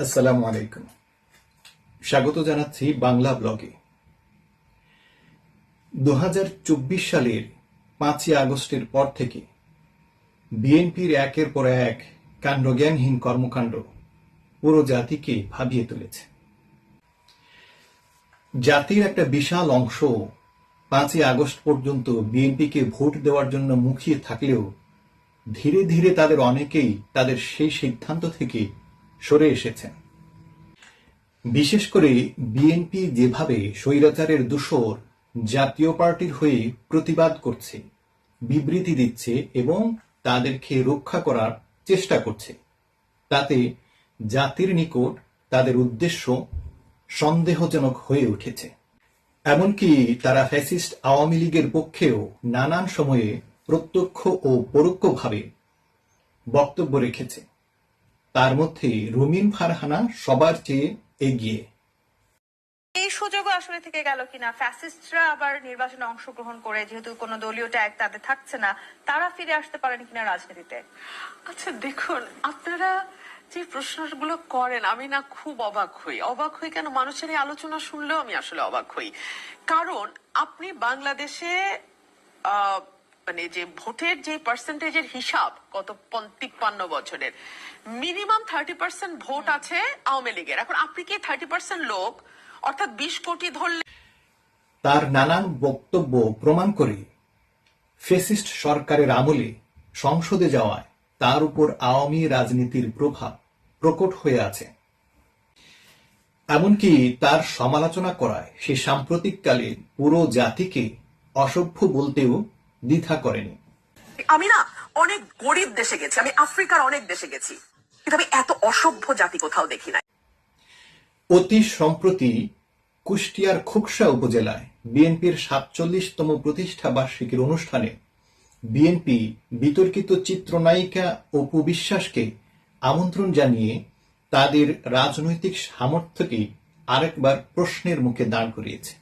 আসসালামু আলাইকুম। স্বাগত জানাচ্ছি বাংলা ব্লগে। 2024 সালের 5ই আগস্টের পর থেকে বিএনপির একের পর এক কাণ্ডজ্ঞানহীন কর্মকাণ্ড পুরো জাতিকে ভাবিয়ে তুলেছে। জাতির একটা বিশাল অংশ 5ই আগস্ট পর্যন্ত বিএনপিকে ভোট দেওয়ার জন্য মুখিয়ে থাকলেও ধীরে ধীরে তাদের অনেকেই তাদের সেই সিদ্ধান্ত থেকে সরে এসেছেন। বিশেষ করে বিএনপি যেভাবে স্বৈরাচারের দোসর জাতীয় পার্টির হয়ে প্রতিবাদ করছে, বিবৃতি দিচ্ছে এবং তাদেরকে রক্ষা করার চেষ্টা করছে, তাতে জাতির নিকট তাদের উদ্দেশ্য সন্দেহজনক হয়ে উঠেছে। এমনকি তারা ফ্যাসিস্ট আওয়ামী লীগের পক্ষেও নানান সময়ে প্রত্যক্ষ ও পরোক্ষভাবে বক্তব্য রেখেছে। তার মধ্যে রুমিন ফারহানা সবার চেয়ে এগিয়ে। এই সুযোগও আসলে থেকে গেল কিনা, ফ্যাসিস্টরা আবার নির্বাচনে অংশগ্রহণ করে, যেহেতু কোনো দলীয় ট্যাগ তাদের থাকছে না, তারা ফিরে আসতে পারেন কিনা রাজনীতিতে? আচ্ছা দেখুন, আপনারা যে প্রশ্নগুলো করেন আমি না খুব অবাক হই কেন মানুষের এই আলোচনা শুনলেও আমি আসলে অবাক হই। কারণ আপনি বাংলাদেশে মানে যে ভোটের যে পার্সেন্টেজের হিসাব গত 53 বছরের মিনিমাম 30% ভোট আছে আওয়ামী লীগের। এখন আপনি কি 30% লোক অর্থাৎ 20 কোটি ধরলে? তার নানান বক্তব্য প্রমাণ করে ফ্যাসিস্ট সরকারের আমলে সংসদে যাওয়ায় তার উপর আওয়ামী রাজনীতির প্রভাব প্রকট হয়ে আছে। এমনকি তার সমালোচনা করায় সে সাম্প্রতিককালে পুরো জাতিকে অসভ্য বলতেও দ্বিধা করেনি। আমি না অনেক গরিব দেশে গেছি, আমি আফ্রিকার অনেক দেশে গেছি, কিন্তু আমি এত অসভ্য জাতি কোথাও দেখি নাই। অতি সম্প্রতি কুষ্টিয়ার খোকসা উপজেলায় বিএনপির 47তম প্রতিষ্ঠা বার্ষিকীর অনুষ্ঠানে বিএনপি বিতর্কিত চিত্রনায়িকা অপু বিশ্বাসকে আমন্ত্রণ জানিয়ে তাদের রাজনৈতিক সামর্থ্যকে আরেকবার প্রশ্নের মুখে দাঁড় করিয়েছে।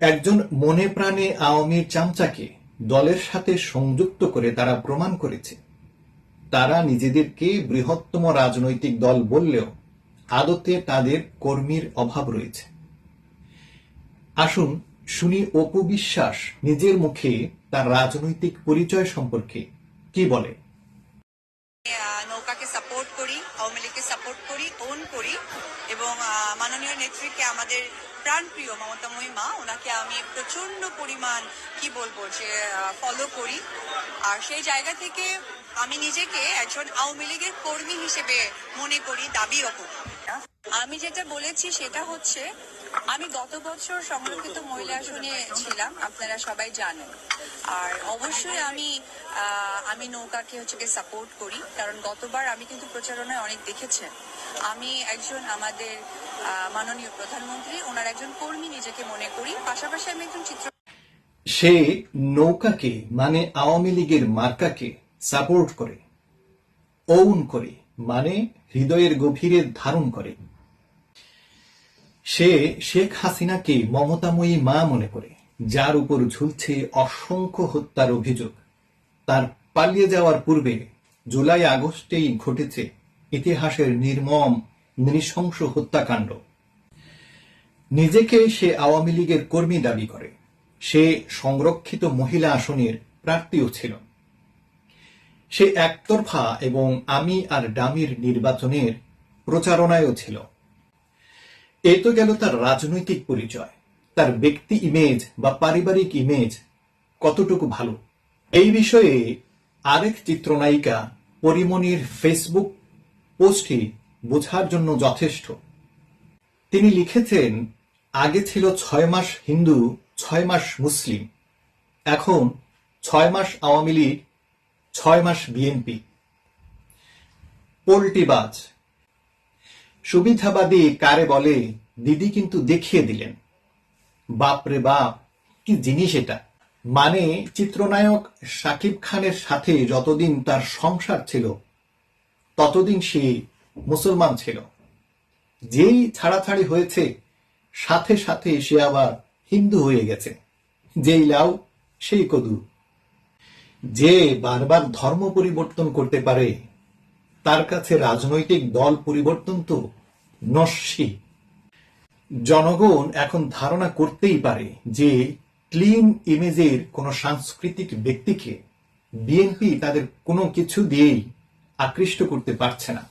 একজন মনে প্রাণে আওয়ামী চামচাকে দলের সাথে সংযুক্ত করে তারা প্রমাণ করেছে তারা নিজেদেরকে বৃহত্তম রাজনৈতিক দল বললেও আদতে তাদের কর্মীর অভাব রয়েছে। আসুন শুনি অপু বিশ্বাস নিজের মুখে তার রাজনৈতিক পরিচয় সম্পর্কে কি বলে। নৌকাকে সাপোর্ট করি, আওয়ামী লীগকে সাপোর্ট করি, ওন করি এবং মাননীয় নেত্রীকে, আমাদের প্রাণপ্রিয় মমতাময়ী মা, ওনাকে আমি প্রচন্ড পরিমাণ কি বলবো যে ফলো করি। আর সেই জায়গা থেকে আমি নিজেকে একজন আওয়ামী লীগের কর্মী হিসেবে মনে করি, দাবিও করি। আমি যেটা বলেছি সেটা হচ্ছে, আমি গত বছর সংরক্ষিত মহিলা আসনে ছিলাম, আপনারা সবাই জানেন। আর অবশ্যই আমি নৌকাকে সাপোর্ট করি, কারণ গতবার আমি কিন্তু প্রচারণায় অনেক দেখেছেন আমি একজন আমাদের মাননীয় প্রধানমন্ত্রী ওনার একজন কর্মী নিজেকে মনে করি। পাশাপাশি আমি একজন সে নৌকাকে মানে আওয়ামী লীগের মার্কাকে সাপোর্ট করে, ওন করে মানে হৃদয়ের গভীরে ধারণ করে। সে শেখ হাসিনাকে মমতাময়ী মা মনে করে, যার উপর ঝুলছে অসংখ্য হত্যার অভিযোগ। তার পালিয়ে যাওয়ার পূর্বে জুলাই আগস্টেই ঘটেছে ইতিহাসের নির্মম নৃশংস হত্যাকাণ্ড। নিজেকে সে আওয়ামী লীগের কর্মী দাবি করে। সে সংরক্ষিত মহিলা আসনের প্রার্থীও ছিল। সে একতরফা এবং আমি আর ডামির নির্বাচনের প্রচারণায়ও ছিল। এ তো গেল তার রাজনৈতিক পরিচয়। তার ব্যক্তি ইমেজ বা পারিবারিক ইমেজ কতটুকু ভালো, এই বিষয়ে আরেক চিত্রনায়িকা পরিমণির ফেসবুক পোস্টটি বোঝার জন্য যথেষ্ট। তিনি লিখেছেন, আগে ছিল 6 মাস হিন্দু, 6 মাস মুসলিম, এখন 6 মাস আওয়ামী লীগ, 6 মাস বিএনপি। পোল্টিবাজ সুবিধাবাদী কারে বলে দিদি কিন্তু দেখিয়ে দিলেন। বাপরে বাপ, কি জিনিস এটা! মানে চিত্রনায়ক শাকিব খানের সাথে যতদিন তার সংসার ছিল ততদিন সে মুসলমান ছিল। যেই ছাড়াছাড়ি হয়েছে সাথে সাথে সে আবার হিন্দু হয়ে গেছে। যেই লাউ সেই কদু। যে বারবার ধর্ম পরিবর্তন করতে পারে তার কাছে রাজনৈতিক দল পরিবর্তন তো নস্যি। জনগণ এখন ধারণা করতেই পারে যে ক্লিন ইমেজের কোনো সাংস্কৃতিক ব্যক্তিকে বিএনপি তাদের কোনো কিছু দিয়েই আকৃষ্ট করতে পারছে না।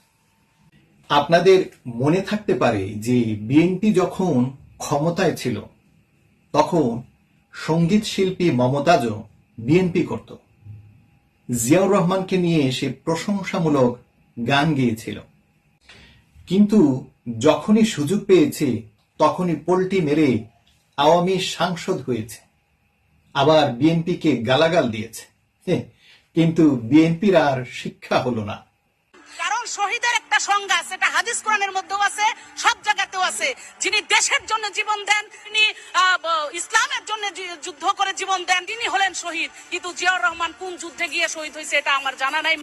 আপনাদের মনে থাকতে পারে যে বিএনপি যখন ক্ষমতায় ছিল তখন সঙ্গীত শিল্পী মমতাজও বিএনপি করত। জিয়াউর রহমানকে নিয়ে সে প্রশংসামূলক গান গেয়েছিল, কিন্তু যখনই সুযোগ পেয়েছে তখনই পল্টি মেরে আওয়ামী সাংসদ হয়েছে, আবার বিএনপিকে গালাগাল দিয়েছে। কিন্তু বিএনপির আর শিক্ষা হলো না। কারণ শহীদের একটা সংজ্ঞা আছে, এটা হাদিস কোরআনের মধ্যেও আছে, সব জায়গাতেও আছে। যিনি দেশের জন্য জীবন দেন, তিনি ইসলামের জন্য যুদ্ধ করে জীবন দেন, তিনি হলেন শহীদ। কিন্তু জিয়াউর রহমান কোন যুদ্ধে গিয়ে শহীদ হয়েছে এটা আমার জানা নাই।